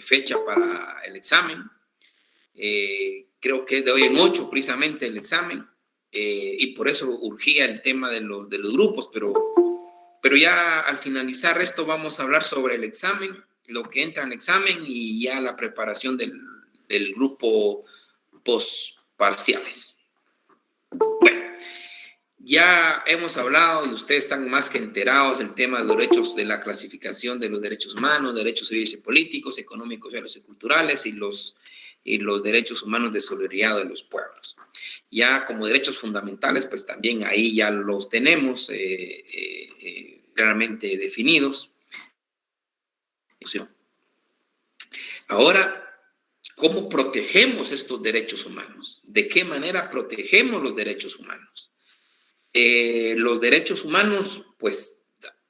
fecha para el examen. Creo que es de hoy en 8 precisamente el examen, y por eso urgía el tema de los grupos, pero ya al finalizar esto vamos a hablar sobre el examen, lo que entra en el examen y ya la preparación del grupo postparciales. Bueno, ya hemos hablado y ustedes están más que enterados del tema de los derechos, de la clasificación de los derechos humanos, derechos civiles y políticos, económicos, sociales y culturales, y los derechos humanos de solidaridad de los pueblos. Ya como derechos fundamentales, pues también ahí ya los tenemos claramente definidos. Ahora, ¿cómo protegemos estos derechos humanos? ¿De qué manera protegemos los derechos humanos? Los derechos humanos, pues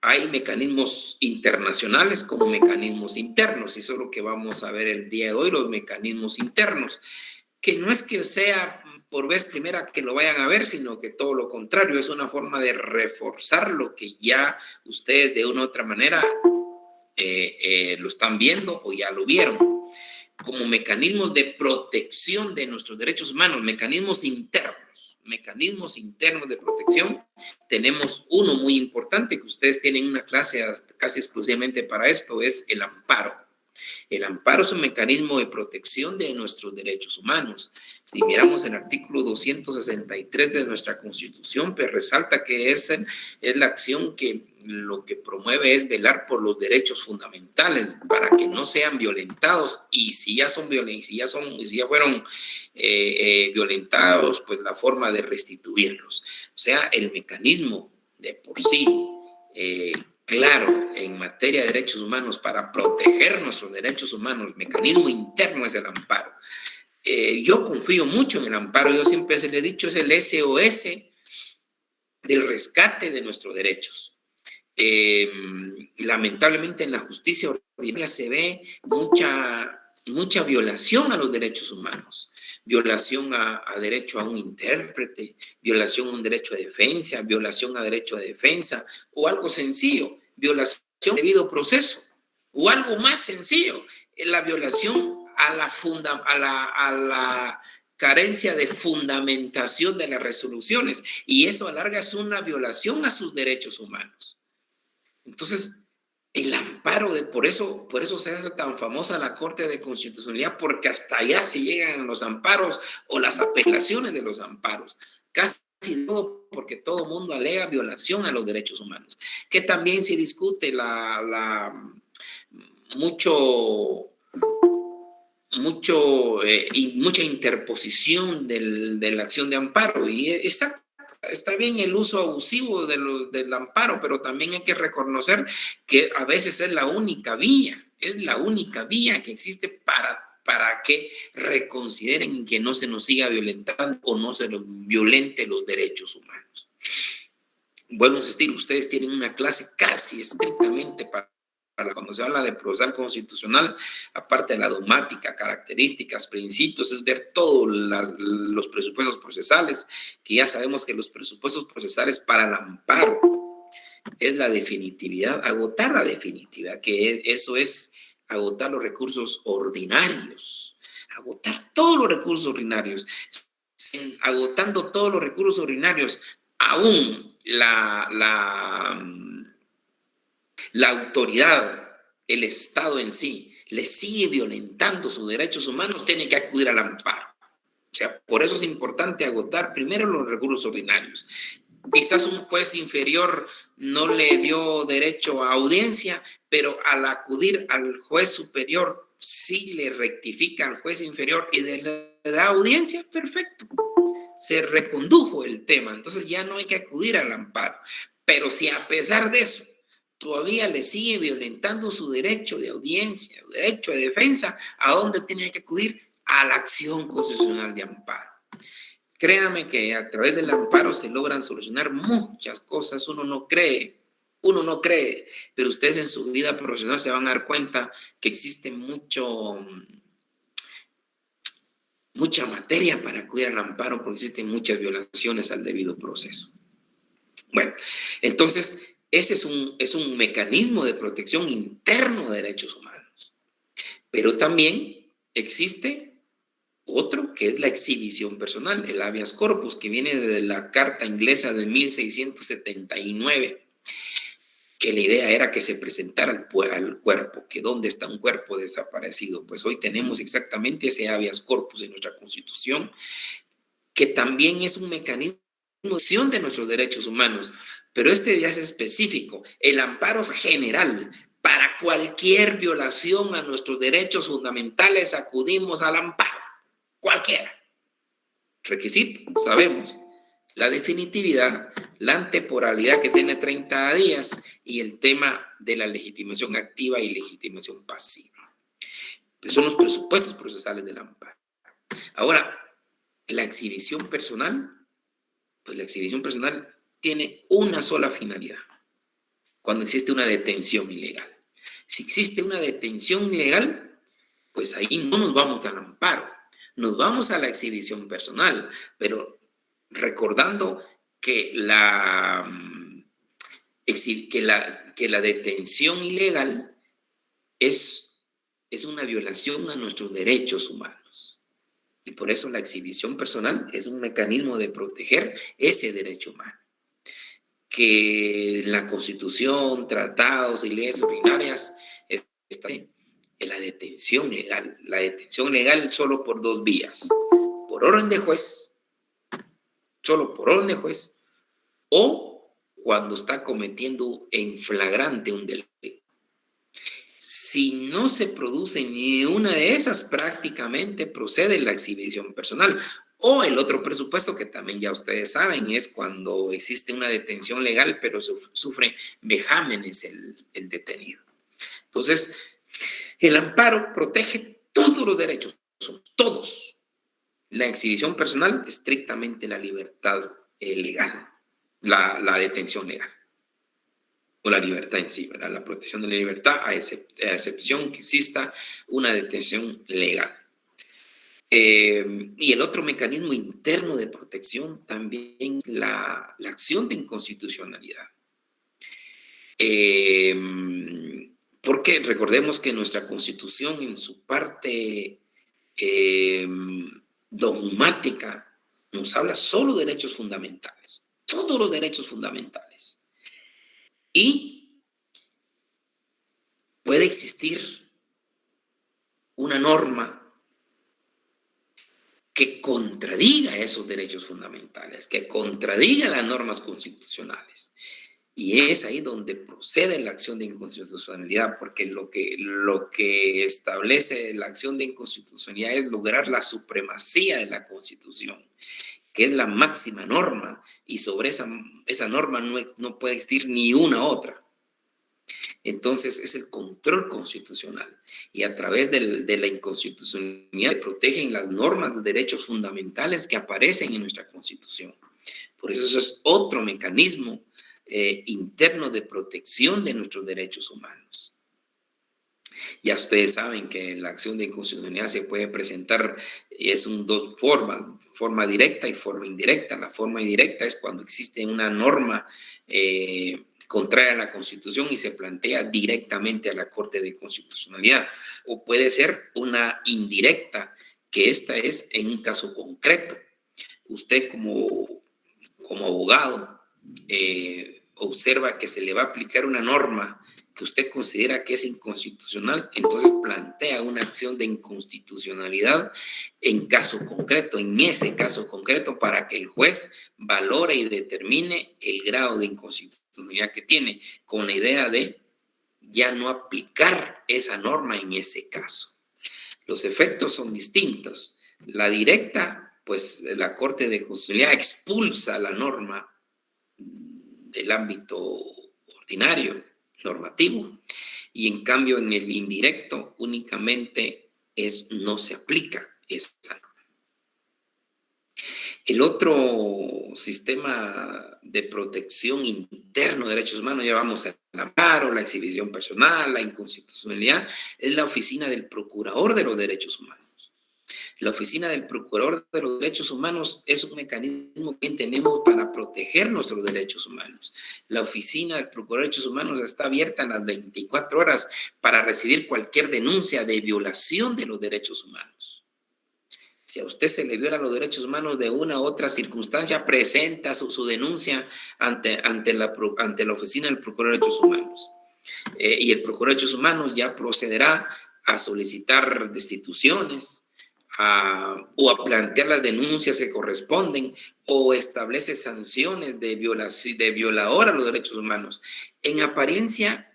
hay mecanismos internacionales como mecanismos internos, y eso es lo que vamos a ver el día de hoy, los mecanismos internos, que no es que sea por vez primera que lo vayan a ver, sino que todo lo contrario, es una forma de reforzar lo que ya ustedes de una u otra manera lo están viendo o ya lo vieron, como mecanismos de protección de nuestros derechos humanos, mecanismos internos de protección. Tenemos uno muy importante que ustedes tienen una clase casi exclusivamente para esto, es el amparo. El amparo es un mecanismo de protección de nuestros derechos humanos. Si miramos el artículo 263 de nuestra Constitución, pues resalta que es la acción que lo que promueve es velar por los derechos fundamentales para que no sean violentados, y si ya fueron violentados, pues la forma de restituirlos. O sea, el mecanismo de por sí claro en materia de derechos humanos para proteger nuestros derechos humanos, mecanismo interno es el amparo. Yo confío mucho en el amparo, yo siempre se le he dicho, es el SOS del rescate de nuestros derechos. Lamentablemente en la justicia ordinaria se ve mucha violación a los derechos humanos, violación a derecho a un intérprete, violación a un derecho de defensa, violación a derecho de defensa, o algo sencillo, violación de debido proceso, o algo más sencillo, la violación a la carencia de fundamentación de las resoluciones, y eso a larga es una violación a sus derechos humanos. Entonces, el amparo, por eso se hace tan famosa la Corte de Constitucionalidad, porque hasta allá se llegan los amparos o las apelaciones de los amparos. Casi todo, porque todo mundo alega violación a los derechos humanos. Que también se discute mucha interposición de la acción de amparo. Y está bien el uso abusivo del amparo, pero también hay que reconocer que a veces es la única vía que existe para que reconsideren que no se nos siga violentando o no se nos violente los derechos humanos. Vuelvo a insistir, ustedes tienen una clase casi estrictamente para cuando se habla de procesal constitucional, aparte de la dogmática, características, principios, es ver todos los presupuestos procesales, que ya sabemos que los presupuestos procesales para el amparo es la definitividad, agotar la definitividad, que eso es agotar los recursos ordinarios, agotar todos los recursos ordinarios. Agotando todos los recursos ordinarios, aún la autoridad, el Estado en sí, le sigue violentando sus derechos humanos, tiene que acudir al amparo. O sea, por eso es importante agotar primero los recursos ordinarios. Quizás un juez inferior no le dio derecho a audiencia, pero al acudir al juez superior sí le rectifica al juez inferior y le da audiencia, perfecto. Se recondujo el tema, entonces ya no hay que acudir al amparo. Pero si a pesar de eso todavía le sigue violentando su derecho de audiencia, su derecho de defensa, ¿a dónde tiene que acudir? A la acción constitucional de amparo. Créame que a través del amparo se logran solucionar muchas cosas. Uno no cree, pero ustedes en su vida profesional se van a dar cuenta que existe mucha materia para acudir al amparo, porque existen muchas violaciones al debido proceso. Bueno, entonces ese es un mecanismo de protección interno de derechos humanos. Pero también existe otro que es la exhibición personal, el habeas corpus, que viene de la Carta Inglesa de 1679, que la idea era que se presentara al cuerpo, que dónde está un cuerpo desaparecido. Pues hoy tenemos exactamente ese habeas corpus en nuestra Constitución, que también es un mecanismo de nuestros derechos humanos, pero este ya es específico. El amparo es general. Para cualquier violación a nuestros derechos fundamentales acudimos al amparo, cualquiera. Requisito, sabemos, la definitividad, la antemporalidad que tiene 30 días y el tema de la legitimación activa y legitimación pasiva. Pues son los presupuestos procesales del amparo. Ahora, la exhibición personal, pues la exhibición personal tiene una sola finalidad, cuando existe una detención ilegal. Si existe una detención ilegal, pues ahí no nos vamos al amparo, nos vamos a la exhibición personal, pero recordando que la detención ilegal es una violación a nuestros derechos humanos. Y por eso la exhibición personal es un mecanismo de proteger ese derecho humano. Que la Constitución, tratados y leyes ordinarias está en la detención legal. La detención legal solo por dos vías. Por orden de juez, solo por orden de juez, o cuando está cometiendo en flagrante un delito. Si no se produce ni una de esas, prácticamente procede la exhibición personal. O el otro presupuesto que también ya ustedes saben es cuando existe una detención legal, pero sufre vejámenes el detenido. Entonces, el amparo protege todos los derechos, todos. La exhibición personal, estrictamente la libertad legal, la detención legal. O la libertad en sí, ¿verdad? La protección de la libertad a excepción que exista una detención legal. Y el otro mecanismo interno de protección también es la acción de inconstitucionalidad. Porque recordemos que nuestra Constitución en su parte dogmática nos habla solo de derechos fundamentales, todos los derechos fundamentales. Y puede existir una norma que contradiga esos derechos fundamentales, que contradiga las normas constitucionales. Y es ahí donde procede la acción de inconstitucionalidad, porque lo que establece la acción de inconstitucionalidad es lograr la supremacía de la Constitución, que es la máxima norma, y sobre esa norma no puede existir ni una otra. Entonces es el control constitucional, y a través de la inconstitucionalidad se protegen las normas de derechos fundamentales que aparecen en nuestra Constitución. Por eso es otro mecanismo interno de protección de nuestros derechos humanos. Ya ustedes saben que la acción de inconstitucionalidad se puede presentar, es dos formas, forma directa y forma indirecta. La forma indirecta es cuando existe una norma contraria a la Constitución y se plantea directamente a la Corte de Constitucionalidad. O puede ser una indirecta, que esta es en un caso concreto. Usted como abogado observa que se le va a aplicar una norma que usted considera que es inconstitucional, entonces plantea una acción de inconstitucionalidad en caso concreto, en ese caso concreto, para que el juez valore y determine el grado de inconstitucionalidad que tiene, con la idea de ya no aplicar esa norma en ese caso. Los efectos son distintos. La directa, pues la Corte de Constitucionalidad expulsa la norma del ámbito ordinario, normativo, y en cambio en el indirecto únicamente no se aplica esa norma. El otro sistema de protección interno de derechos humanos, ya vamos al amparo, la exhibición personal, la inconstitucionalidad, es la oficina del Procurador de los Derechos Humanos. La Oficina del Procurador de los Derechos Humanos es un mecanismo que tenemos para proteger nuestros derechos humanos. La Oficina del Procurador de Derechos Humanos está abierta en las 24 horas para recibir cualquier denuncia de violación de los derechos humanos. Si a usted se le viola los derechos humanos de una u otra circunstancia, presenta su denuncia ante la Oficina del Procurador de Derechos Humanos. Y el Procurador de Derechos Humanos ya procederá a solicitar destituciones, o a plantear las denuncias que corresponden, o establece sanciones de violador a los derechos humanos. En apariencia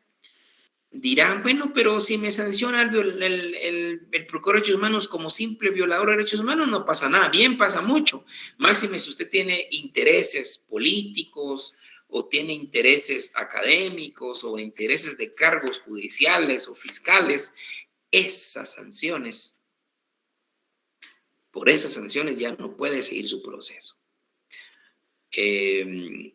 dirán, bueno, pero si me sanciona el Procurador de Derechos Humanos como simple violador de derechos humanos, no pasa nada. Bien, pasa mucho. Máxime si usted tiene intereses políticos, o tiene intereses académicos, o intereses de cargos judiciales o fiscales, esas sanciones, por esas sanciones ya no puede seguir su proceso. Y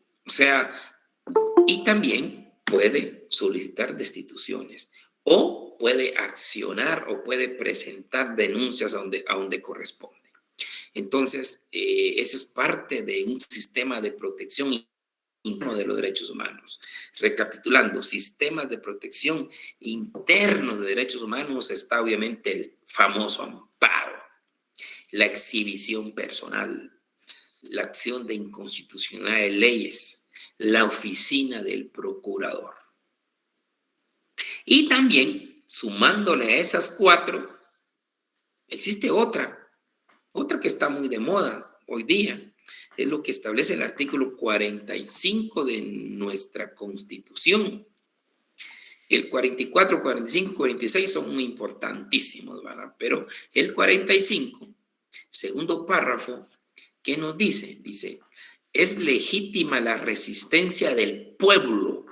también puede solicitar destituciones, o puede accionar, o puede presentar denuncias a donde corresponde. Entonces, eso es parte de un sistema de protección interno de los derechos humanos. Recapitulando, sistemas de protección internos de derechos humanos, está obviamente el famoso amparo, la exhibición personal, la acción de inconstitucionalidad de leyes, la oficina del procurador. Y también, sumándole a esas 4, existe otra que está muy de moda hoy día. Es lo que establece el artículo 45 de nuestra Constitución. El 44, 45, 46 son muy importantísimos, ¿verdad? Pero el 45, segundo párrafo, ¿qué nos dice? Dice, es legítima la resistencia del pueblo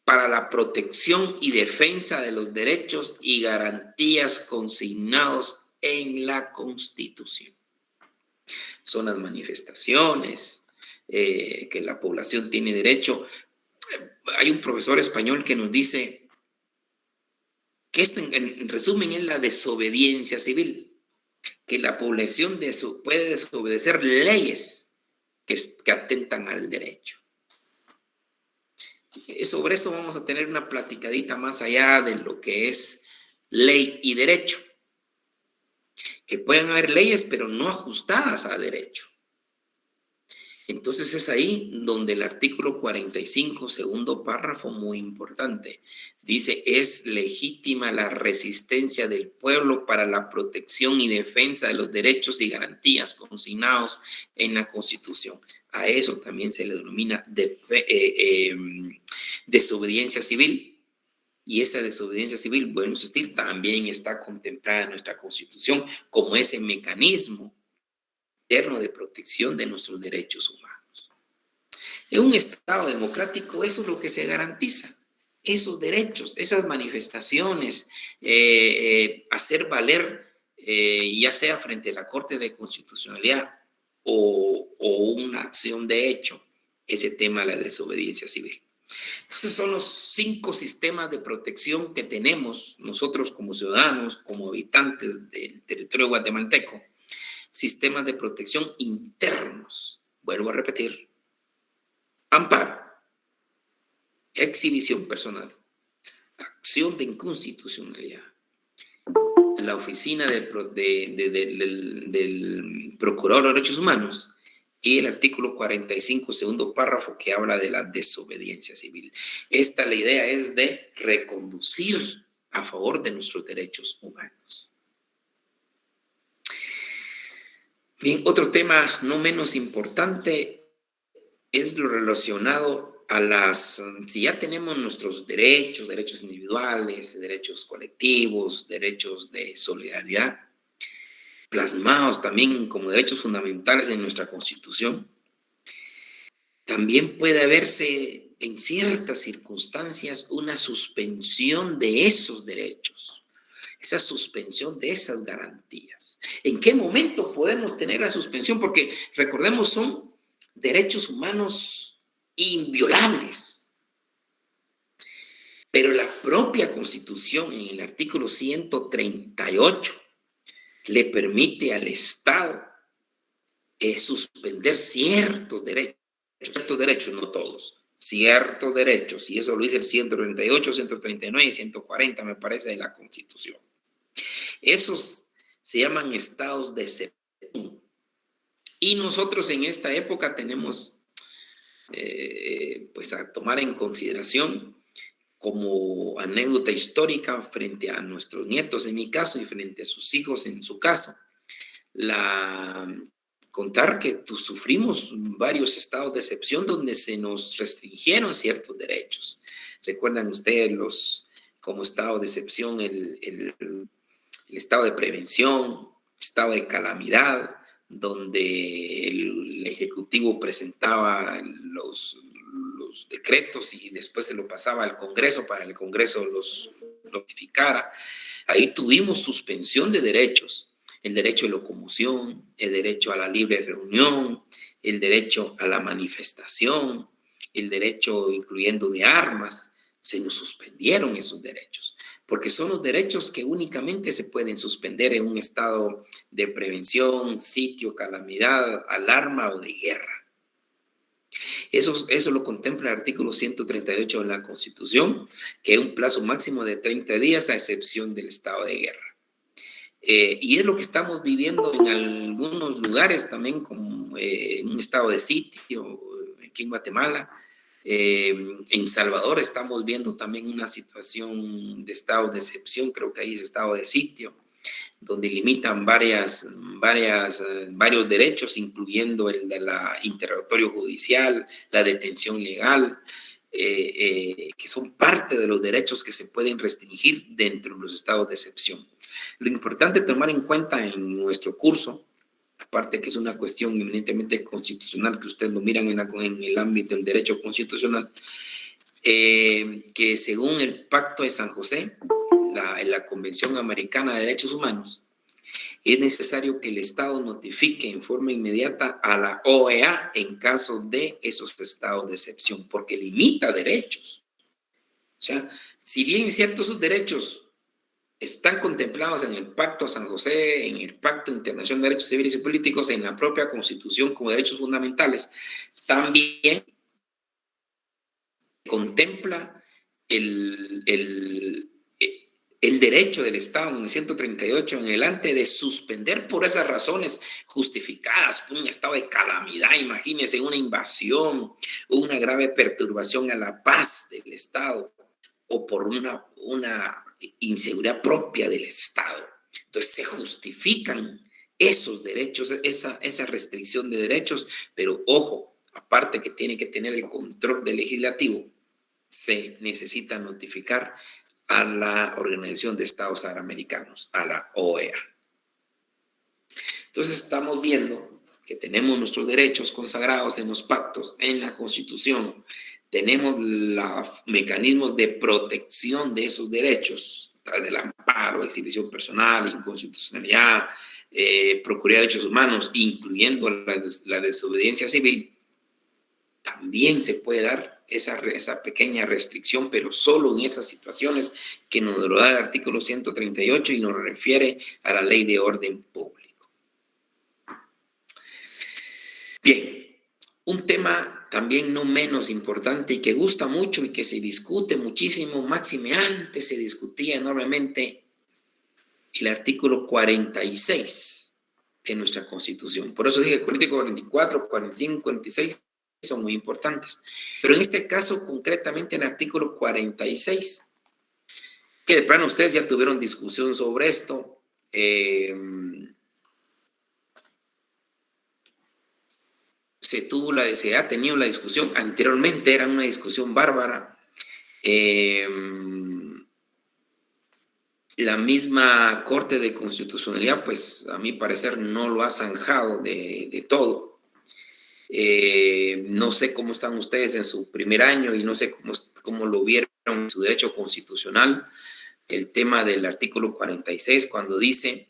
para la protección y defensa de los derechos y garantías consignados en la Constitución. Son las manifestaciones que la población tiene derecho. Hay un profesor español que nos dice que esto en resumen es la desobediencia civil, que la población puede desobedecer leyes que atentan al derecho. Sobre eso vamos a tener una platicadita más allá de lo que es ley y derecho. Que pueden haber leyes, pero no ajustadas a derecho. Entonces es ahí donde el artículo 45, segundo párrafo, muy importante, dice, es legítima la resistencia del pueblo para la protección y defensa de los derechos y garantías consignados en la Constitución. A eso también se le denomina desobediencia civil. Y esa desobediencia civil, bueno, también está contemplada en nuestra Constitución como ese mecanismo interno de protección de nuestros derechos humanos. En un Estado democrático eso es lo que se garantiza, esos derechos, esas manifestaciones, hacer valer, ya sea frente a la Corte de Constitucionalidad o una acción de hecho, ese tema de la desobediencia civil. Entonces son los 5 sistemas de protección que tenemos nosotros como ciudadanos, como habitantes del territorio guatemalteco. Sistemas de protección internos. Vuelvo a repetir. Amparo. Exhibición personal. Acción de inconstitucionalidad. La oficina del Procurador de Derechos Humanos. Y el artículo 45, segundo párrafo, que habla de la desobediencia civil. La idea es de reconducir a favor de nuestros derechos humanos. Bien, otro tema no menos importante es lo relacionado a si ya tenemos nuestros derechos individuales, derechos colectivos, derechos de solidaridad, plasmados también como derechos fundamentales en nuestra Constitución, también puede haberse en ciertas circunstancias una suspensión de esos derechos, esa suspensión de esas garantías. ¿En qué momento podemos tener la suspensión? Porque recordemos, son derechos humanos inviolables. Pero la propia Constitución, en el artículo 138, le permite al Estado suspender ciertos derechos, no todos, ciertos derechos, y eso lo dice el 138, 139 y 140, me parece, de la Constitución. Esos se llaman estados de excepción. Y nosotros en esta época tenemos pues a tomar en consideración como anécdota histórica frente a nuestros nietos en mi caso y frente a sus hijos en su caso, contar que sufrimos varios estados de excepción donde se nos restringieron ciertos derechos. ¿Recuerdan ustedes como estado de excepción el estado de prevención, estado de calamidad, donde el Ejecutivo presentaba los decretos y después se lo pasaba al Congreso para que el Congreso los notificara? Ahí tuvimos suspensión de derechos. El derecho de locomoción, el derecho a la libre reunión, el derecho a la manifestación, el derecho incluyendo de armas. Se nos suspendieron esos derechos, porque son los derechos que únicamente se pueden suspender en un estado de prevención, sitio, calamidad, alarma o de guerra. Eso lo contempla el artículo 138 de la Constitución, que es un plazo máximo de 30 días a excepción del estado de guerra. Y es lo que estamos viviendo en algunos lugares también, como en un estado de sitio, aquí en Guatemala. En Salvador estamos viendo también una situación de estado de excepción, creo que ahí es estado de sitio, donde limitan varios derechos, incluyendo el de la interrogatorio judicial, la detención legal, que son parte de los derechos que se pueden restringir dentro de los estados de excepción. Lo importante tomar en cuenta en nuestro curso, aparte que es una cuestión eminentemente constitucional, que ustedes lo miran en el ámbito del derecho constitucional, que según el Pacto de San José, la Convención Americana de Derechos Humanos, es necesario que el Estado notifique en forma inmediata a la OEA en caso de esos estados de excepción, porque limita derechos. O sea, si bien ciertos sus derechos están contemplados en el Pacto de San José, en el Pacto Internacional de Derechos Civiles y Políticos, en la propia Constitución como derechos fundamentales, también contempla el derecho del Estado en el 138 en adelante de suspender por esas razones justificadas, un estado de calamidad, imagínense una invasión o una grave perturbación a la paz del Estado o por una inseguridad propia del Estado. Entonces se justifican esos derechos, esa restricción de derechos, pero ojo, aparte que tiene que tener el control del legislativo, se necesita notificar a la Organización de Estados Americanos, a la OEA. Entonces estamos viendo que tenemos nuestros derechos consagrados en los pactos, en la Constitución, tenemos los mecanismos de protección de esos derechos, a través del amparo, exhibición personal, inconstitucionalidad, Procuraduría de Derechos Humanos, incluyendo la desobediencia civil. También se puede dar esa pequeña restricción, pero solo en esas situaciones que nos lo da el artículo 138 y nos refiere a la Ley de Orden Público. Bien, un tema también no menos importante y que gusta mucho y que se discute muchísimo, máxime antes se discutía enormemente, el artículo 46 de nuestra Constitución. Por eso dije el artículo 44, 45, 46 son muy importantes. Pero en este caso, concretamente en el artículo 46, que de plano ustedes ya tuvieron discusión sobre esto, se ha tenido la discusión, anteriormente era una discusión bárbara, la misma Corte de Constitucionalidad, pues a mi parecer no lo ha zanjado de todo. No sé cómo están ustedes en su primer año y no sé cómo lo vieron en su derecho constitucional, el tema del artículo 46, cuando dice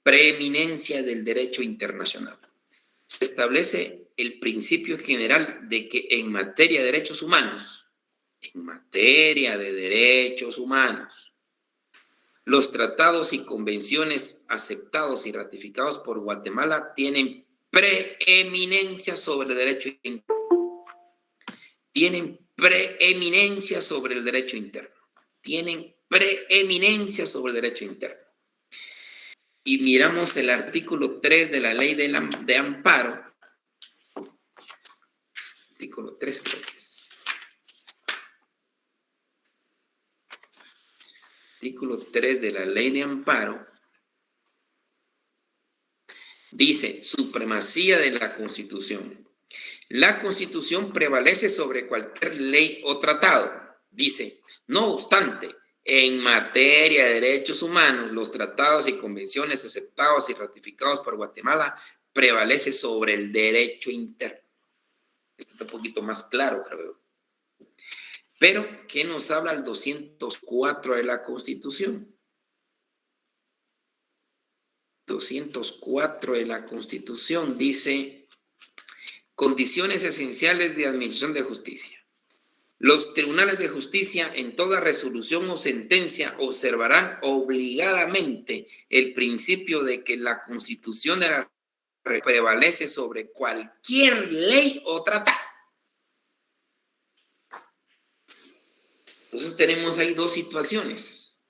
preeminencia del derecho internacional. Se establece el principio general de que en materia de derechos humanos, Los tratados y convenciones aceptados y ratificados por Guatemala tienen preeminencia sobre el derecho interno. Tienen preeminencia sobre el derecho interno. Tienen preeminencia sobre el derecho interno. Y miramos el artículo 3 de la ley de amparo. Artículo 3 creo que es. Artículo 3 de la ley de amparo. Dice, supremacía de la Constitución. La Constitución prevalece sobre cualquier ley o tratado. Dice, no obstante, en materia de derechos humanos, los tratados y convenciones aceptados y ratificados por Guatemala prevalece sobre el derecho interno. Esto está un poquito más claro, creo. Pero, ¿qué nos habla el 204 de la Constitución? 204 de la Constitución dice, condiciones esenciales de administración de justicia. Los tribunales de justicia en toda resolución o sentencia observarán obligadamente el principio de que la Constitución de la República prevalece sobre cualquier ley o tratado. Entonces tenemos ahí dos situaciones.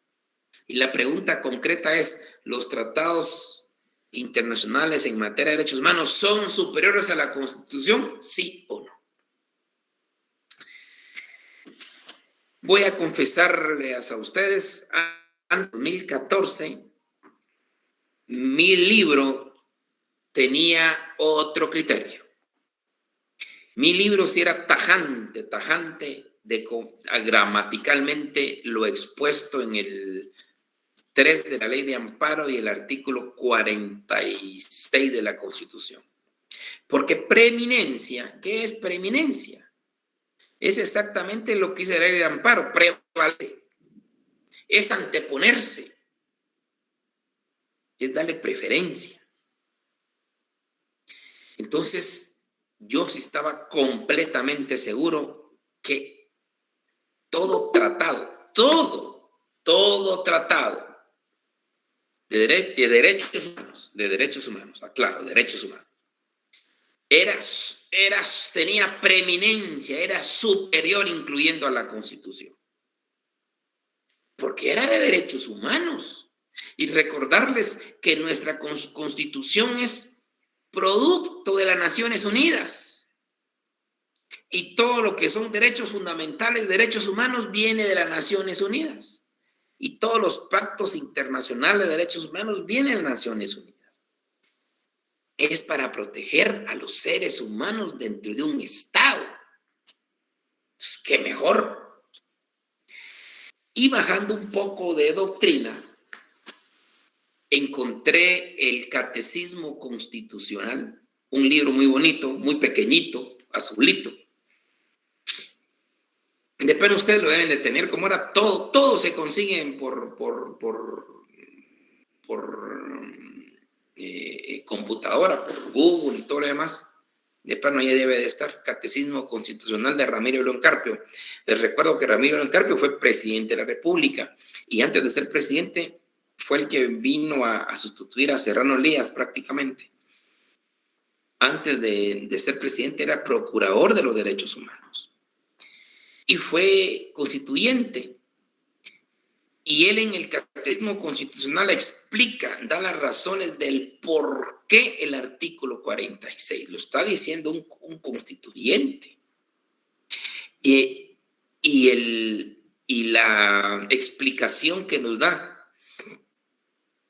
Y la pregunta concreta es, ¿los tratados internacionales en materia de derechos humanos son superiores a la Constitución? ¿Sí o no? Voy a confesarles a ustedes, en 2014, mi libro tenía otro criterio. Mi libro sí era tajante gramaticalmente lo expuesto en el 3 de la ley de amparo y el artículo 46 de la Constitución. Porque preeminencia, ¿qué es preeminencia? Es exactamente lo que dice la ley de amparo, prevalece. Es anteponerse. Es darle preferencia. Entonces, yo sí estaba completamente seguro que todo tratado de derechos humanos, aclaro, derechos humanos, tenía preeminencia, era superior incluyendo a la Constitución. Porque era de derechos humanos. Y recordarles que nuestra Constitución es producto de las Naciones Unidas. Y todo lo que son derechos fundamentales, derechos humanos, viene de las Naciones Unidas. Y todos los pactos internacionales de derechos humanos vienen de las Naciones Unidas. Es para proteger a los seres humanos dentro de un Estado. Entonces, ¿qué mejor? Y bajando un poco de doctrina, encontré el Catecismo Constitucional, un libro muy bonito, muy pequeñito, azulito. Después ustedes lo deben de tener, como ahora todo se consiguen por computadora, por Google y todo lo demás. Después no, ya debe de estar. Catecismo Constitucional de Ramiro León Carpio. Les recuerdo que Ramiro León Carpio fue presidente de la República y antes de ser presidente fue el que vino a sustituir a Serrano Elías prácticamente. Antes de ser presidente era procurador de los derechos humanos y fue constituyente. Y él en el Catecismo Constitucional explica, da las razones del por qué el artículo 46. Lo está diciendo un constituyente. Y la explicación que nos da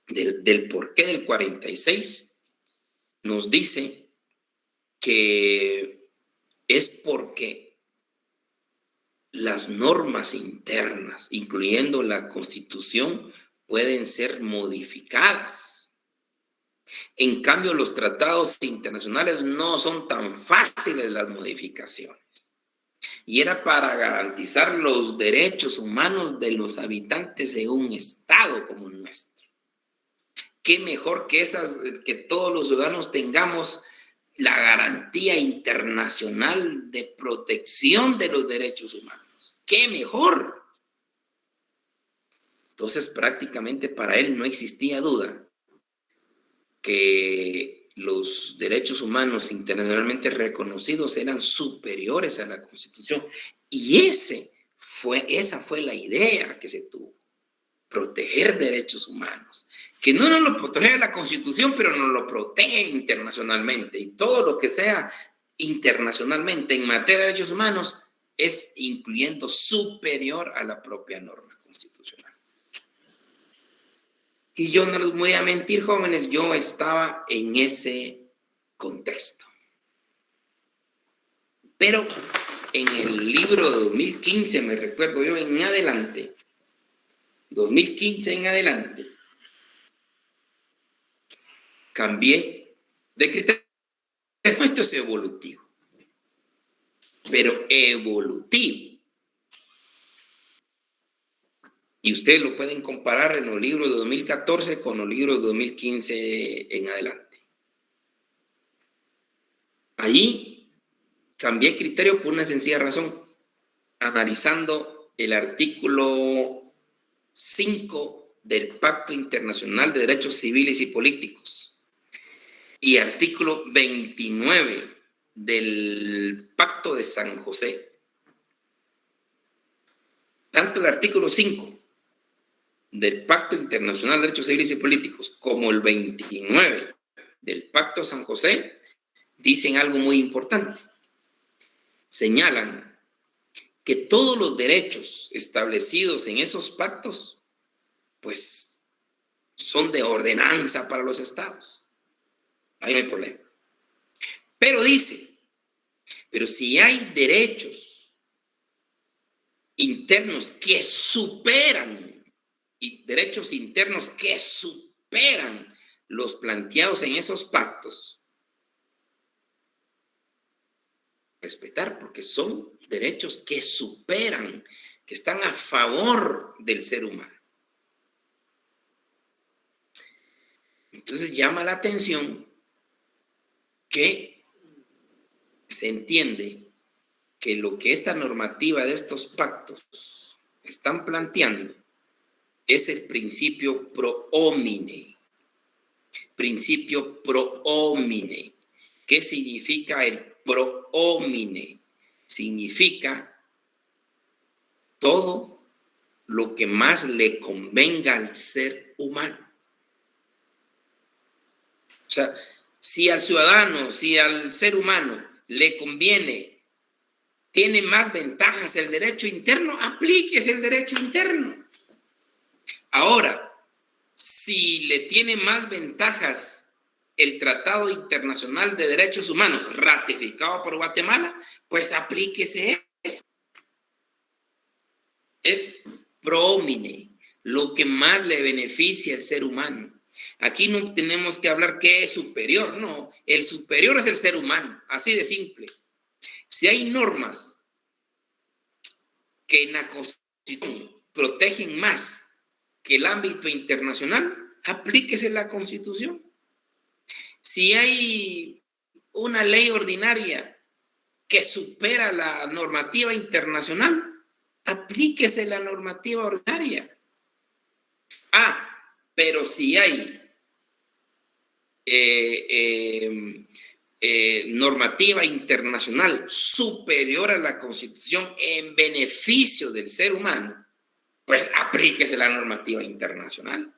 del por qué del 46 nos dice que es porque las normas internas, incluyendo la Constitución, pueden ser modificadas. En cambio, los tratados internacionales no son tan fáciles las modificaciones. Y era para garantizar los derechos humanos de los habitantes de un Estado como el nuestro. ¿Qué mejor que todos los ciudadanos tengamos la garantía internacional de protección de los derechos humanos? ¡Qué mejor! Entonces, prácticamente para él no existía duda que los derechos humanos internacionalmente reconocidos eran superiores a la Constitución. Y esa fue la idea que se tuvo, proteger derechos humanos, que no nos lo protege la Constitución, pero nos lo protege internacionalmente. Y todo lo que sea internacionalmente en materia de derechos humanos es incluyendo superior a la propia norma constitucional. Y yo no les voy a mentir, jóvenes, yo estaba en ese contexto. Pero en el libro de 2015, me recuerdo yo, en adelante, 2015 en adelante, cambié de criterio. Esto es evolutivo, pero evolutivo. Y ustedes lo pueden comparar en los libros de 2014 con los libros de 2015 en adelante. Ahí cambié criterio por una sencilla razón, analizando el artículo 5 del Pacto Internacional de Derechos Civiles y Políticos y artículo 29 del Pacto de San José. Tanto el artículo 5 del Pacto Internacional de Derechos Civiles y Políticos como el 29 del Pacto de San José dicen algo muy importante. Señalan que todos los derechos establecidos en esos pactos, pues, son de ordenanza para los estados. Ahí no hay problema. Pero dice, pero si hay derechos internos que superan, y derechos internos que superan los planteados en esos pactos, respetar, porque son derechos que superan, que están a favor del ser humano. Entonces llama la atención que se entiende que lo que esta normativa de estos pactos están planteando es el principio pro homine. Principio pro homine. ¿Qué significa el pro homine? Significa todo lo que más le convenga al ser humano. O sea, si al ciudadano, si al ser humano le conviene, tiene más ventajas el derecho interno, aplíquese el derecho interno. Ahora, si le tiene más ventajas el Tratado Internacional de Derechos Humanos ratificado por Guatemala, pues aplíquese eso. Es pro homine, lo que más le beneficia al ser humano. Aquí no tenemos que hablar qué es superior, no. El superior es el ser humano, así de simple. Si hay normas que en la Constitución protegen más que el ámbito internacional, aplíquese la Constitución. Si hay una ley ordinaria que supera la normativa internacional, aplíquese la normativa ordinaria. Pero si hay normativa internacional superior a la Constitución en beneficio del ser humano, pues aplíquese la normativa internacional.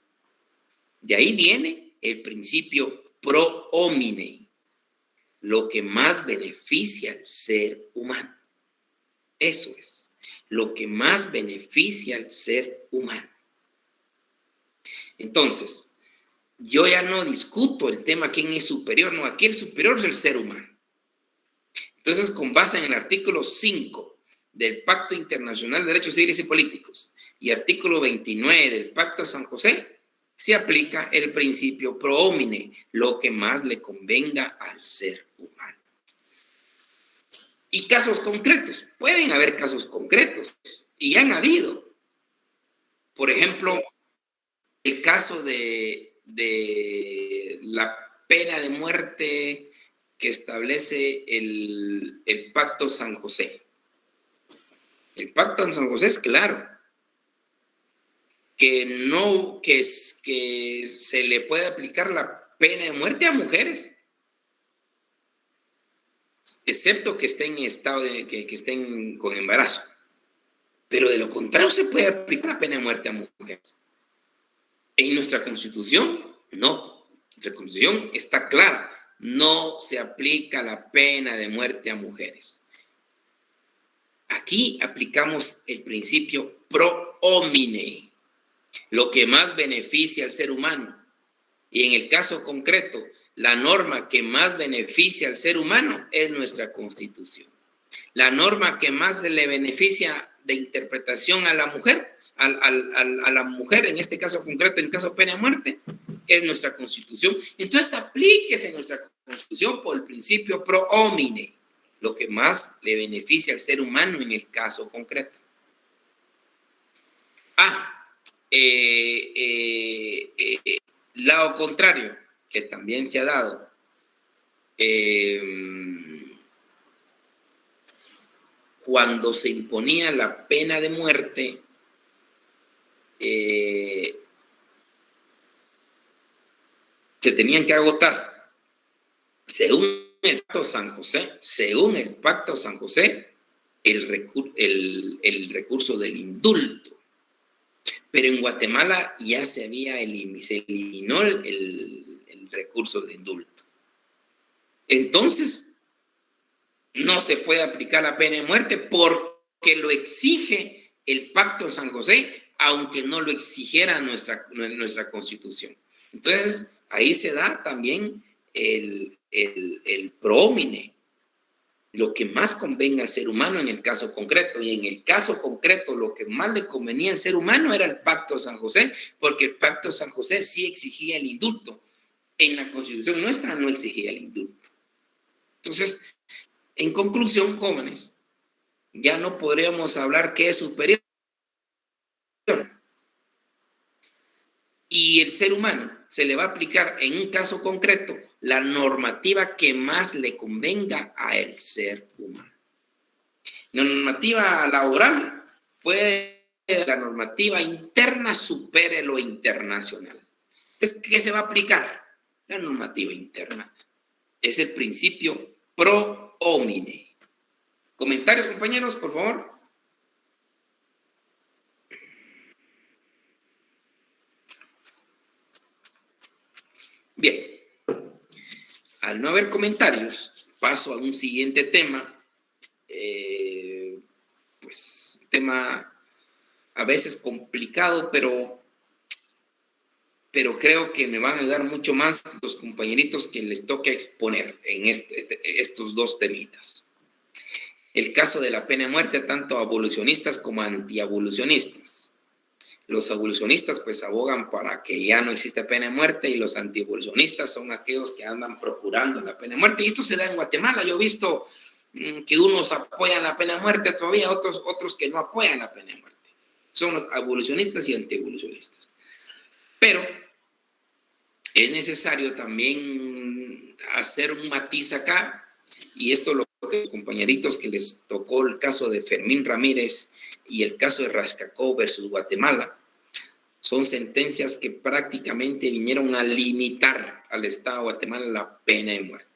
De ahí viene el principio pro homine, lo que más beneficia al ser humano. Eso es, lo que más beneficia al ser humano. Entonces, yo ya no discuto el tema quién es superior, no, aquí el superior es el ser humano. Entonces, con base en el artículo 5 del Pacto Internacional de Derechos Civiles y Políticos y artículo 29 del Pacto de San José, se aplica el principio pro homine, lo que más le convenga al ser humano. Y casos concretos, pueden haber casos concretos, y han habido. Por ejemplo, el caso de la pena de muerte que establece el Pacto San José. El Pacto de San José es claro. que se le puede aplicar la pena de muerte a mujeres, excepto que estén en estado que estén con embarazo. Pero de lo contrario se puede aplicar la pena de muerte a mujeres. En nuestra Constitución, no. Nuestra Constitución está clara. No se aplica la pena de muerte a mujeres. Aquí aplicamos el principio pro homine, lo que más beneficia al ser humano. Y en el caso concreto, la norma que más beneficia al ser humano es nuestra Constitución. La norma que más le beneficia de interpretación a la mujer, a la mujer, en este caso concreto, en el caso de pena de muerte, es nuestra Constitución. Entonces, aplíquese nuestra Constitución por el principio pro homine, lo que más le beneficia al ser humano en el caso concreto. Lado contrario, que también se ha dado, cuando se imponía la pena de muerte, se tenían que agotar, según el Pacto San José, el recurso del indulto. Pero en Guatemala ya se eliminó el recurso de indulto. Entonces, no se puede aplicar la pena de muerte porque lo exige el Pacto San José, aunque no lo exigiera nuestra Constitución. Entonces, ahí se da también el pro homine, lo que más convenga al ser humano en el caso concreto. Y en el caso concreto, lo que más le convenía al ser humano era el Pacto San José, porque el Pacto San José sí exigía el indulto. En la Constitución nuestra no exigía el indulto. Entonces, en conclusión, jóvenes, ya no podríamos hablar que es superior. Y el ser humano se le va a aplicar en un caso concreto la normativa que más le convenga al ser humano. La normativa laboral la normativa interna supere lo internacional. Entonces, ¿qué se va a aplicar? La normativa interna. Es el principio pro homine. ¿Comentarios, compañeros, por favor? Bien. Al no haber comentarios, paso a un siguiente tema. Pues un tema a veces complicado, pero creo que me van a ayudar mucho más los compañeritos que les toque exponer en estos dos temitas. El caso de la pena de muerte, tanto abolicionistas como antiabolicionistas. Los abolicionistas pues abogan para que ya no exista pena de muerte, y los antiabolicionistas son aquellos que andan procurando la pena de muerte. Y esto se da en Guatemala. Yo he visto que unos apoyan la pena de muerte todavía, otros que no apoyan la pena de muerte. Son abolicionistas y antiabolicionistas. Pero es necesario también hacer un matiz acá, y esto lo que los compañeritos que les tocó el caso de Fermín Ramírez y el caso de Rascacó versus Guatemala, son sentencias que prácticamente vinieron a limitar al Estado de Guatemala la pena de muerte.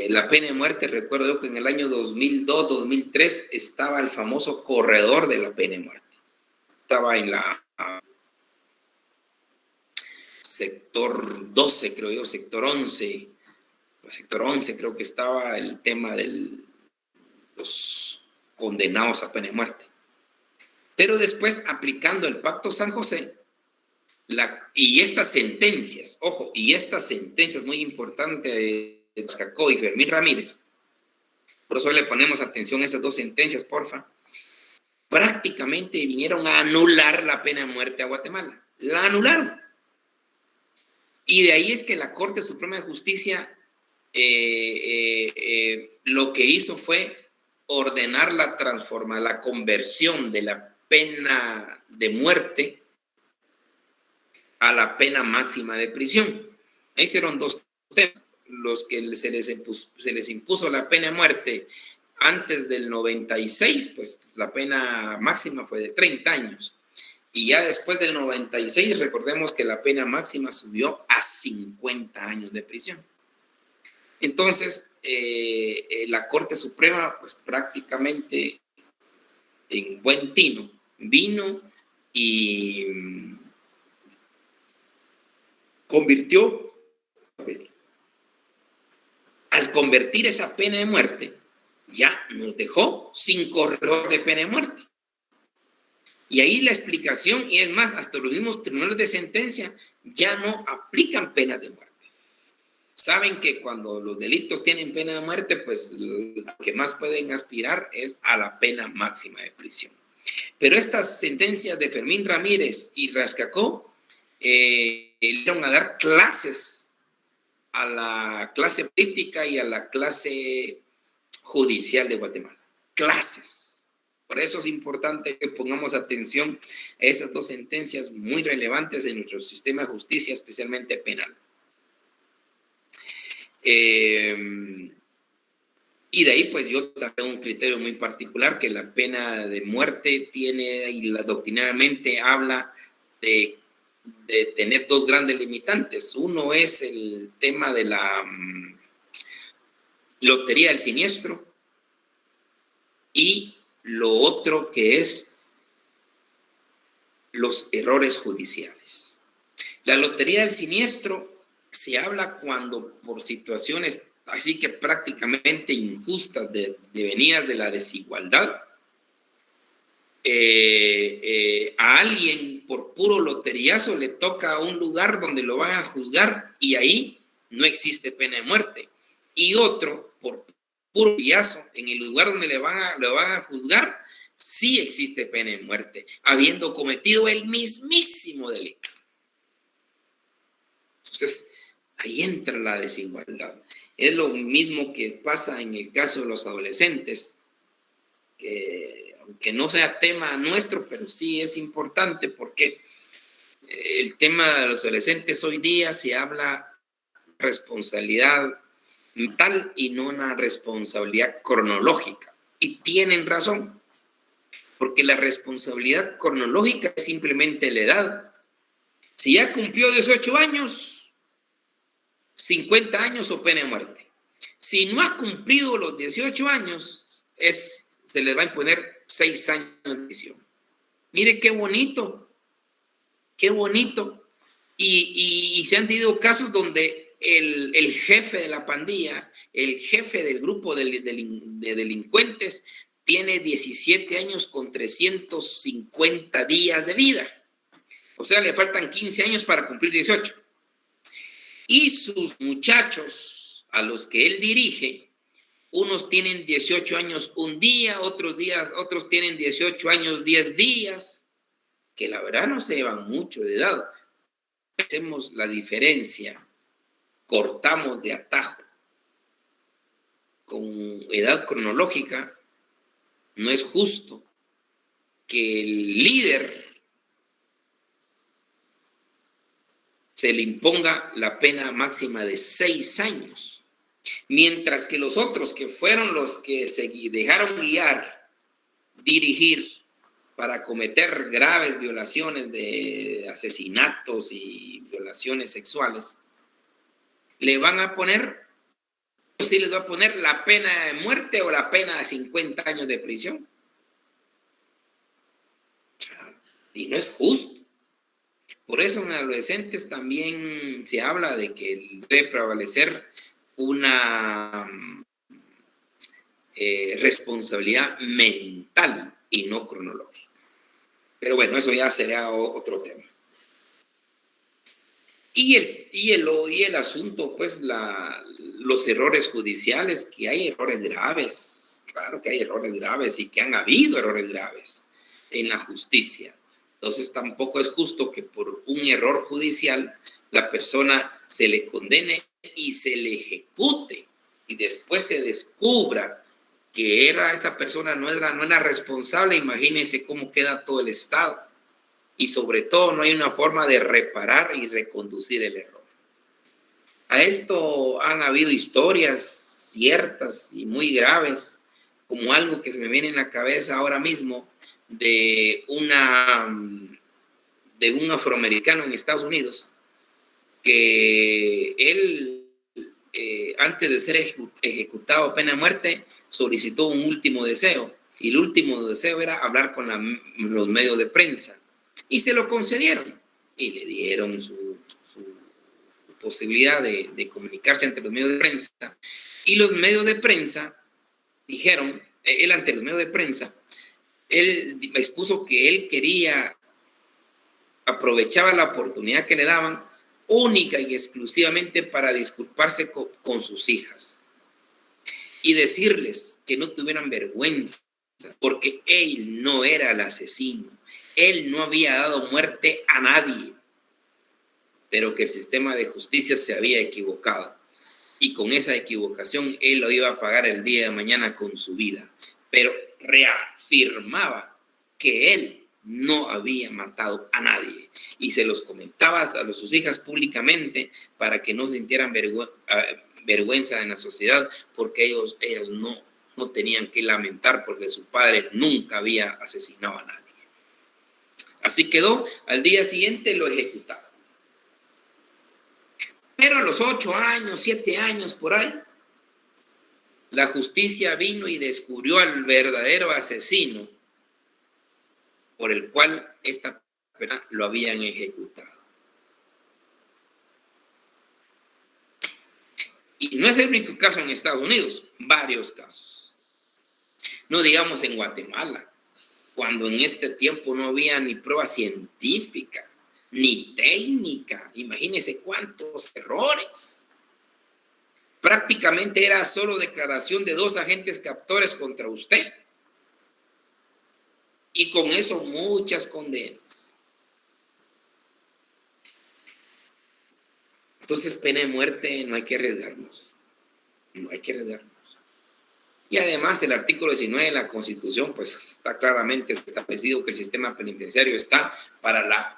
La pena de muerte, recuerdo que en el año 2002-2003 estaba el famoso corredor de la pena de muerte. Estaba en la sector 12, creo yo, sector 11. Sector 11 creo que estaba el tema de los condenados a pena de muerte. Pero después, aplicando el Pacto San José, y estas sentencias, ojo, y estas sentencias muy importantes de Rascacó y Fermín Ramírez, por eso le ponemos atención a esas dos sentencias, porfa, prácticamente vinieron a anular la pena de muerte a Guatemala. La anularon. Y de ahí es que la Corte Suprema de Justicia lo que hizo fue ordenar la conversión de la pena de muerte a la pena máxima de prisión. Ahí hicieron dos temas. Los que se les impuso la pena de muerte antes del 96, pues la pena máxima fue de 30 años. Y ya después del 96, recordemos que la pena máxima subió a 50 años de prisión. Entonces, la Corte Suprema, pues prácticamente en buen tino, vino y convirtió, al convertir esa pena de muerte, ya nos dejó sin corredor de pena de muerte. Y ahí la explicación, y es más, hasta los mismos tribunales de sentencia ya no aplican penas de muerte. Saben que cuando los delitos tienen pena de muerte, pues lo que más pueden aspirar es a la pena máxima de prisión. Pero estas sentencias de Fermín Ramírez y Rascacó dieron a dar clases a la clase política y a la clase judicial de Guatemala. Clases. Por eso es importante que pongamos atención a esas dos sentencias muy relevantes en nuestro sistema de justicia, especialmente penal. Y de ahí, pues yo tengo un criterio muy particular, que la pena de muerte tiene, y la doctrinariamente habla de tener dos grandes limitantes. Uno es el tema de la lotería del siniestro, y lo otro que es los errores judiciales. La lotería del siniestro se habla cuando por situaciones así que prácticamente injustas, devenidas de la desigualdad, a alguien por puro loteriazo le toca a un lugar donde lo van a juzgar y ahí no existe pena de muerte. Y otro, por puro loteriazo, en el lugar donde lo van a juzgar, sí existe pena de muerte, habiendo cometido el mismísimo delito. Entonces, ahí entra la desigualdad. Es lo mismo que pasa en el caso de los adolescentes, que aunque no sea tema nuestro, pero sí es importante porque el tema de los adolescentes hoy día se habla de responsabilidad mental y no una responsabilidad cronológica. Y tienen razón, porque la responsabilidad cronológica es simplemente la edad. Si ya cumplió 18 años, 50 años o pena de muerte. Si no ha cumplido los 18 años, se les va a imponer 6 años de prisión. Mire qué bonito, qué bonito. Y se han tenido casos donde el jefe de la pandilla, el jefe del grupo de delincuentes, tiene 17 años con 350 días de vida. O sea, le faltan 15 años para cumplir 18. Y sus muchachos a los que él dirige, unos tienen 18 años un día, otros tienen 18 años 10 días, que la verdad no se llevan mucho de edad. Hacemos la diferencia, cortamos de atajo. Con edad cronológica, no es justo que el líder se le imponga la pena máxima de 6 años, mientras que los otros, que fueron los que se dejaron guiar, dirigir para cometer graves violaciones de asesinatos y violaciones sexuales, le van a poner, si les va a poner la pena de muerte o la pena de 50 años de prisión. Y no es justo. Por eso en adolescentes también se habla de que debe prevalecer una responsabilidad mental y no cronológica. Pero bueno, eso ya será otro tema. Y el asunto, pues, los errores judiciales, que hay errores graves. Claro que hay errores graves y que han habido errores graves en la justicia. Entonces tampoco es justo que por un error judicial la persona se le condene y se le ejecute y después se descubra que esta persona no era responsable. Imagínense cómo queda todo el Estado. Y sobre todo no hay una forma de reparar y reconducir el error. A esto han habido historias ciertas y muy graves, como algo que se me viene en la cabeza ahora mismo, de una de un afroamericano en Estados Unidos, que él, antes de ser ejecutado pena de muerte, solicitó un último deseo. Y el último deseo era hablar con los medios de prensa. Y se lo concedieron. Y le dieron su posibilidad de comunicarse ante los medios de prensa. Y los medios de prensa dijeron, él ante los medios de prensa, él expuso que él aprovechaba la oportunidad que le daban única y exclusivamente para disculparse con sus hijas y decirles que no tuvieran vergüenza, porque él no era el asesino, él no había dado muerte a nadie, pero que el sistema de justicia se había equivocado. Y con esa equivocación él lo iba a pagar el día de mañana con su vida. Pero reafirmaba que él no había matado a nadie. Y se los comentaba a sus hijas públicamente para que no sintieran vergüenza en la sociedad, porque ellos no tenían que lamentar porque su padre nunca había asesinado a nadie. Así quedó. Al día siguiente lo ejecutaron. Pero a los 8 años, 7 años por ahí, la justicia vino y descubrió al verdadero asesino por el cual esta persona lo habían ejecutado. Y no es el único caso en Estados Unidos, varios casos. No digamos en Guatemala, cuando en este tiempo no había ni prueba científica, ni técnica. Imagínense cuántos errores. Prácticamente era solo declaración de 2 agentes captores contra usted. Y con eso muchas condenas. Entonces, pena de muerte no hay que arriesgarnos. No hay que arriesgarnos. Y además el artículo 19 de la Constitución, pues está claramente establecido que el sistema penitenciario está para la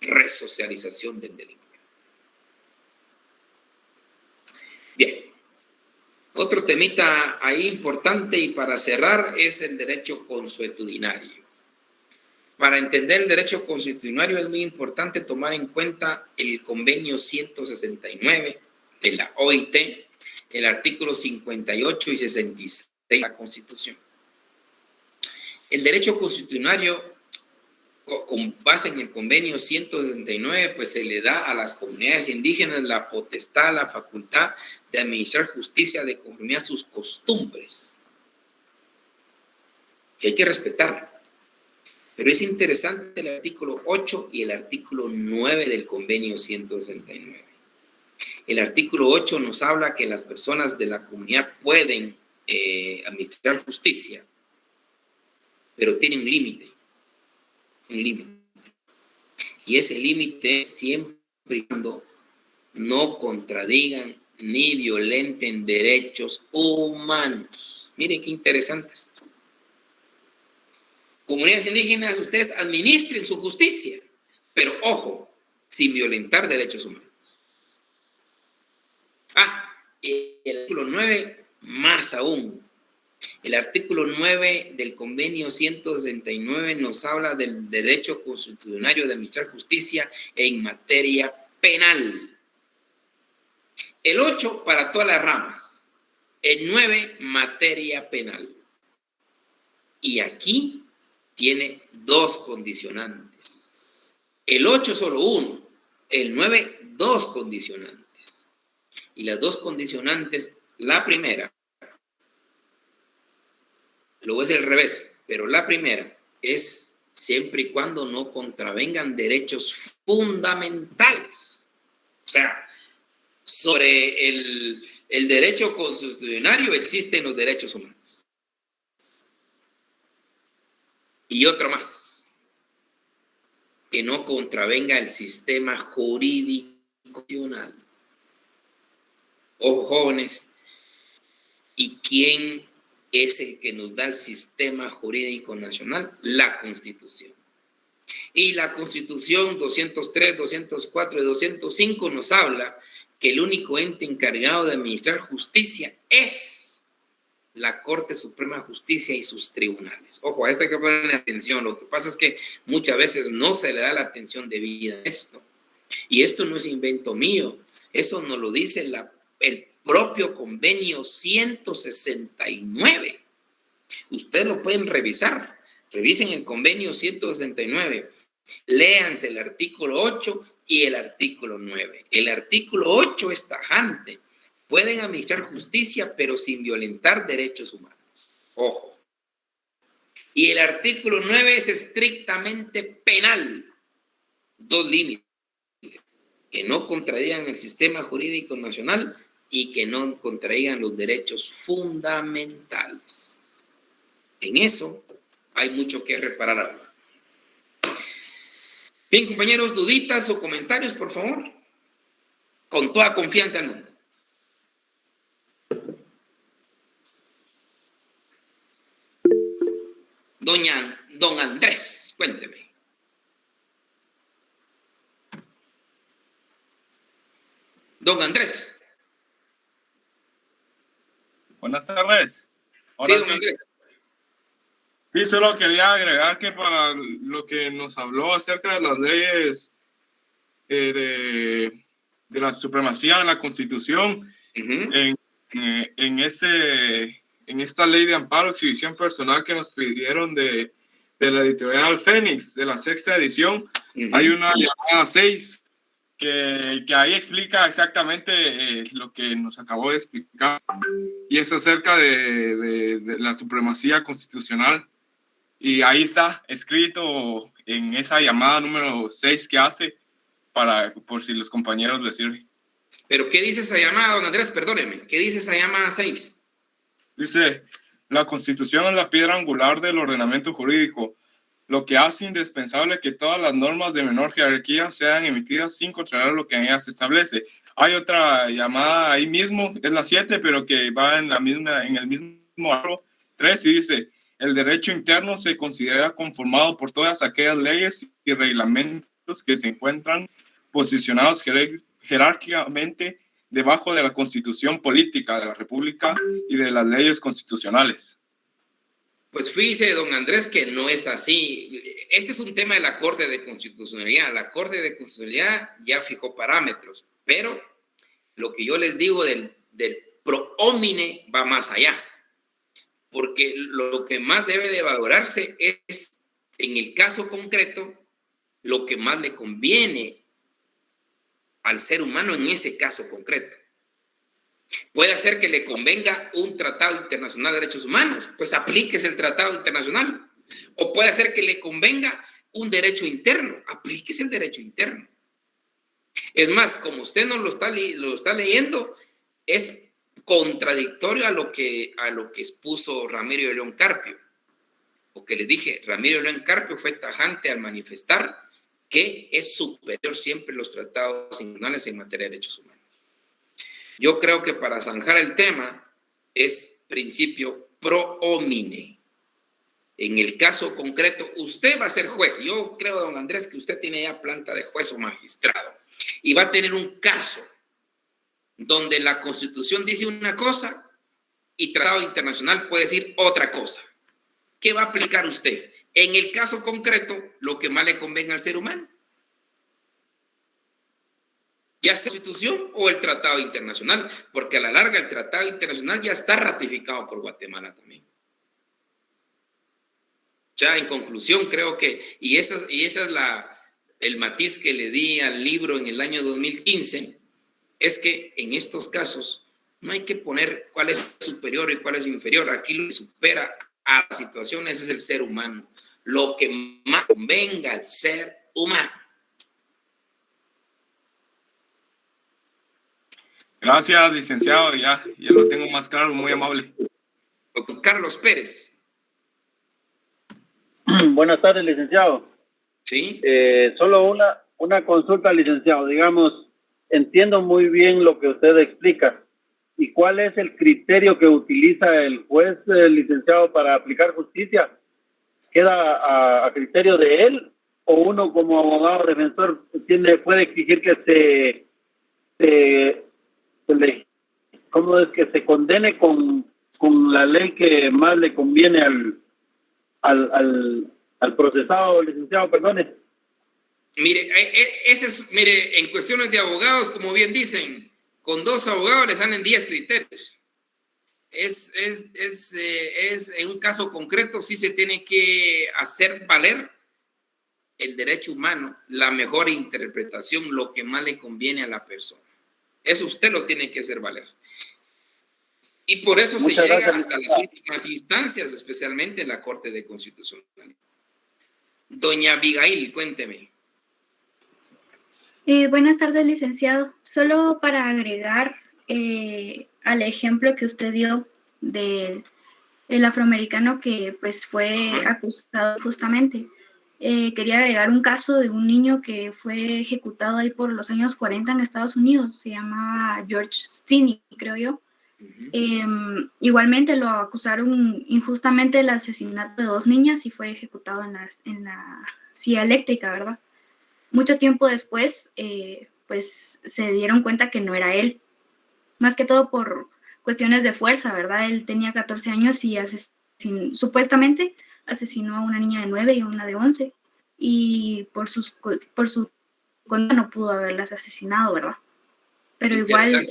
resocialización del delincuente. Bien. Otro temita ahí importante y para cerrar es el derecho consuetudinario. Para entender el derecho consuetudinario es muy importante tomar en cuenta el convenio 169 de la OIT, el artículo 58 y 66 de la Constitución. El derecho consuetudinario, con base en el convenio 169, pues se le da a las comunidades indígenas la potestad, la facultad de administrar justicia de conformidad a sus costumbres. Y hay que respetarla. Pero es interesante el artículo 8 y el artículo 9 del convenio 169. El artículo 8 nos habla que las personas de la comunidad pueden administrar justicia, pero tiene un límite. Un límite. Y ese límite siempre y cuando no contradigan ni violenten derechos humanos. Miren qué interesante esto. Comunidades indígenas, ustedes administren su justicia, pero ojo, sin violentar derechos humanos. El artículo 9, más aún. El artículo 9 del convenio 169 nos habla del derecho consuetudinario de administrar justicia en materia penal. El 8 para todas las ramas. El 9, materia penal. Y aquí tiene 2 condicionantes. El 8 solo 1. El 9, 2 condicionantes. Y las 2 condicionantes, la primera, luego es el revés, pero la primera es siempre y cuando no contravengan derechos fundamentales. O sea, sobre el derecho consuetudinario existen los derechos humanos. Y otro más, que no contravenga el sistema jurídico nacional. Ojo, jóvenes, ¿y quién es el que nos da el sistema jurídico nacional? La Constitución. Y la Constitución 203, 204 y 205 nos habla que el único ente encargado de administrar justicia es la Corte Suprema de Justicia y sus tribunales. Ojo, a esto hay que poner atención. Lo que pasa es que muchas veces no se le da la atención debida a esto. Y esto no es invento mío. Eso nos lo dice el propio convenio 169. Ustedes lo pueden revisar. Revisen el convenio 169. Léanse el artículo 8 y el artículo 9. El artículo 8 es tajante. Pueden administrar justicia, pero sin violentar derechos humanos. Ojo. Y el artículo 9 es estrictamente penal. Dos límites. Que no contradigan el sistema jurídico nacional y que no contradigan los derechos fundamentales. En eso hay mucho que reparar ahora. Bien, compañeros, duditas o comentarios, por favor. Con toda confianza al mundo. Don Andrés, cuénteme. Don Andrés. Buenas tardes. Ahora sí, don Andrés. Sí, solo quería agregar que para lo que nos habló acerca de las leyes de la supremacía de la Constitución, en esta ley de amparo, exhibición personal que nos pidieron de la editorial Fénix, de la 6ª edición, hay una llamada 6 que ahí explica exactamente lo que nos acabó de explicar, y es acerca de la supremacía constitucional. Y ahí está escrito en esa llamada número 6 que hace, por si los compañeros les sirve. ¿Pero qué dice esa llamada, don Andrés? Perdóneme. ¿Qué dice esa llamada 6? Dice, la Constitución es la piedra angular del ordenamiento jurídico, lo que hace indispensable que todas las normas de menor jerarquía sean emitidas sin contrariar lo que en ella se establece. Hay otra llamada ahí mismo, es la 7, pero que va en el mismo artículo 3, y dice, el derecho interno se considera conformado por todas aquellas leyes y reglamentos que se encuentran posicionados jerárquicamente debajo de la Constitución política de la República y de las leyes constitucionales. Pues fíjese, don Andrés, que no es así. Este es un tema de la Corte de Constitucionalidad. La Corte de Constitucionalidad ya fijó parámetros, pero lo que yo les digo del pro homine va más allá. Porque lo que más debe de valorarse es, en el caso concreto, lo que más le conviene al ser humano en ese caso concreto. Puede ser que le convenga un tratado internacional de derechos humanos, pues aplíquese el tratado internacional. O puede ser que le convenga un derecho interno, aplíquese el derecho interno. Es más, como usted no lo está leyendo, es contradictorio a lo que expuso Ramiro de León Carpio. O que le dije, Ramiro de León Carpio fue tajante al manifestar que es superior siempre los tratados internacionales en materia de derechos humanos. Yo creo que para zanjar el tema es principio pro homine. En el caso concreto, usted va a ser juez. Yo creo, don Andrés, que usted tiene ya planta de juez o magistrado y va a tener un caso donde la Constitución dice una cosa y tratado internacional puede decir otra cosa. ¿Qué va a aplicar usted? En el caso concreto, lo que más le convenga al ser humano. Ya sea la Constitución o el tratado internacional, porque a la larga el tratado internacional ya está ratificado por Guatemala también. Ya en conclusión, creo que, y esa es el matiz que le di al libro en el año 2015, es que en estos casos no hay que poner cuál es superior y cuál es inferior. Aquí lo que supera a las situaciones es el ser humano, lo que más convenga al ser humano. Gracias, licenciado, ya lo tengo más claro, muy amable. Doctor Carlos Pérez. Buenas tardes, licenciado. Sí. Solo una consulta, licenciado. Digamos, entiendo muy bien lo que usted explica. ¿Y cuál es el criterio que utiliza el juez, licenciado, para aplicar justicia? ¿Queda a criterio de él o uno como abogado defensor puede exigir que ¿cómo es que se condene con con la ley que más le conviene al procesado, licenciado, perdone. Mire, mire, en cuestiones de abogados, como bien dicen, con 2 abogados le salen 10 criterios. En un caso concreto sí se tiene que hacer valer el derecho humano, la mejor interpretación, lo que más le conviene a la persona. Eso usted lo tiene que hacer valer. Y por eso se llega hasta las últimas instancias, especialmente en la Corte de Constitucionalidad. Doña Abigail, cuénteme. Buenas tardes, licenciado. Solo para agregar al ejemplo que usted dio del afroamericano que pues fue acusado justamente. Quería agregar un caso de un niño que fue ejecutado ahí por los años 40 en Estados Unidos. Se llama George Stinney, creo yo. Igualmente lo acusaron injustamente del asesinato de 2 niñas y fue ejecutado en la silla eléctrica, ¿verdad? Mucho tiempo después, pues se dieron cuenta que no era él, más que todo por cuestiones de fuerza, ¿verdad? Él tenía 14 años y supuestamente asesinó a una niña de 9 y a una de 11, y por su conducta no pudo haberlas asesinado, ¿verdad? Pero igual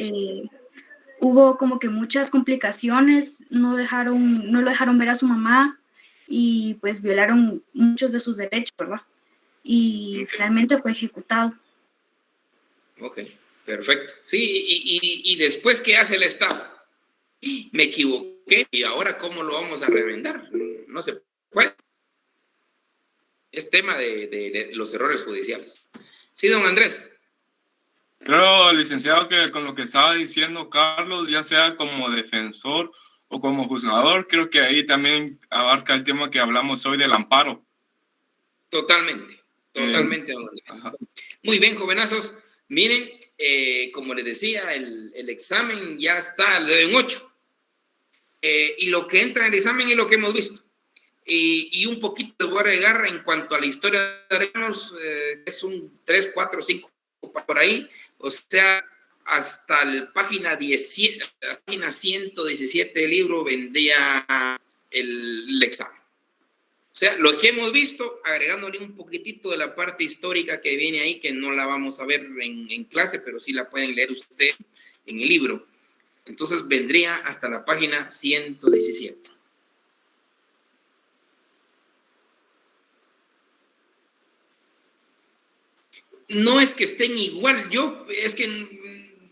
hubo como que muchas complicaciones, no lo dejaron ver a su mamá y pues violaron muchos de sus derechos, ¿verdad? Y finalmente fue ejecutado. Ok, perfecto. Sí, y después, ¿qué hace el Estado? Me equivoqué, y ahora ¿cómo lo vamos a remendar? No se puede. Es tema de los errores judiciales. Sí, don Andrés. Creo, licenciado, que con lo que estaba diciendo Carlos, ya sea como defensor o como juzgador, creo que ahí también abarca el tema que hablamos hoy del amparo. Totalmente, don Andrés. Muy bien, jovenazos. Miren, como les decía, el examen ya está, le doy un 8. Y lo que entra en el examen es lo que hemos visto. Y un poquito les voy a agregar en cuanto a la historia de Arenos, es un 3, 4, 5 por ahí. O sea, hasta la página 117 del libro vendría el examen. O sea, lo que hemos visto, agregándole un poquitito de la parte histórica que viene ahí, que no la vamos a ver en clase, pero sí la pueden leer usted en el libro. Entonces vendría hasta la página 117. No es que estén igual, es que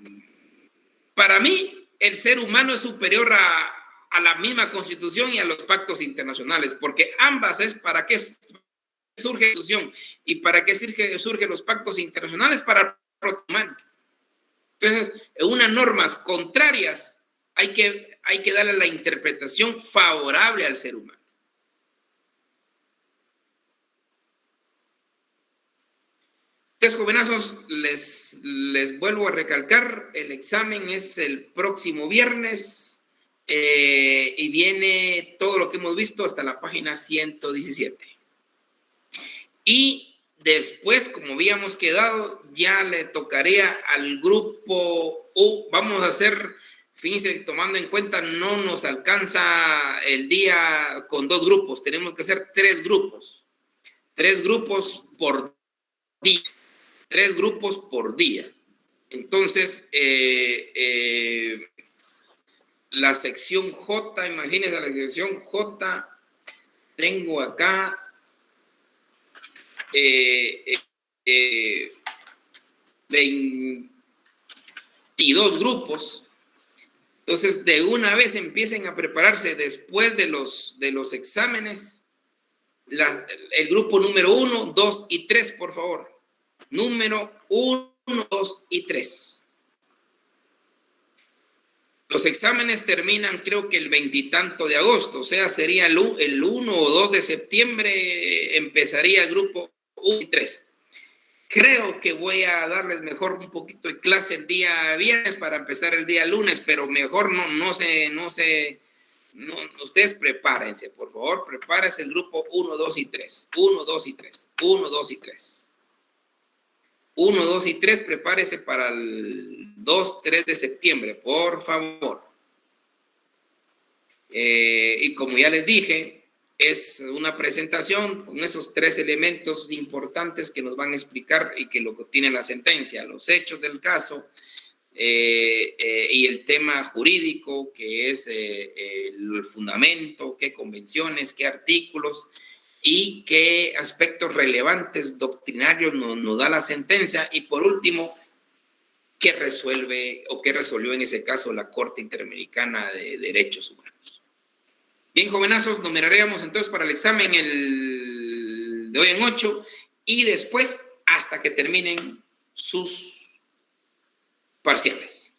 para mí el ser humano es superior a la misma Constitución y a los pactos internacionales, porque ambas es para qué surge la Constitución y para qué surgen los pactos internacionales, para el humano. Entonces, en unas normas contrarias hay que darle la interpretación favorable al ser humano. Entonces, jovenazos, les vuelvo a recalcar, el examen es el próximo viernes y viene todo lo que hemos visto hasta la página 117. Y después, como habíamos quedado, ya le tocaría al grupo U. Vamos a hacer, fíjense, tomando en cuenta, no nos alcanza el día con 2 grupos, tenemos que hacer 3 grupos. 3 grupos por día. 3 grupos por día. Entonces, la sección J, imagínense la sección J, tengo acá 22 grupos. Entonces, de una vez empiecen a prepararse después de los exámenes. El grupo número 1, 2 y 3, por favor. Número 1, 2 y 3. Los exámenes terminan, creo que el 20 y tanto de agosto, o sea, sería el 1 o 2 de septiembre, empezaría el grupo 1 y 3. Creo que voy a darles mejor un poquito de clase el día viernes para empezar el día lunes, pero mejor no sé. Ustedes prepárense, por favor, prepárense el grupo 1, 2 y 3. 1, 2 y 3. 1, 2 y 3. 1, 2 y 3, prepárese para el 2, 3 de septiembre, por favor. Y como ya les dije, es una presentación con esos 3 elementos importantes que nos van a explicar y que lo que tiene la sentencia, los hechos del caso y el tema jurídico, que es el fundamento, qué convenciones, qué artículos y qué aspectos relevantes doctrinarios nos da la sentencia. Y por último, qué resuelve o qué resolvió en ese caso la Corte Interamericana de Derechos Humanos. Bien, jovenazos, nos miraremos entonces para el examen de hoy en 8 y después hasta que terminen sus parciales.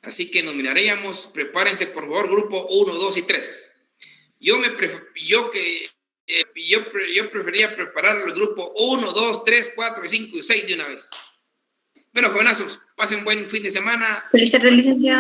Así que nos miraremos, prepárense por favor, grupo 1, 2 y 3. Yo prefería preparar el grupo 1, 2, 3, 4, 5 y 6 de una vez. Bueno, jovenazos, pasen buen fin de semana. Feliz tarde, licenciado.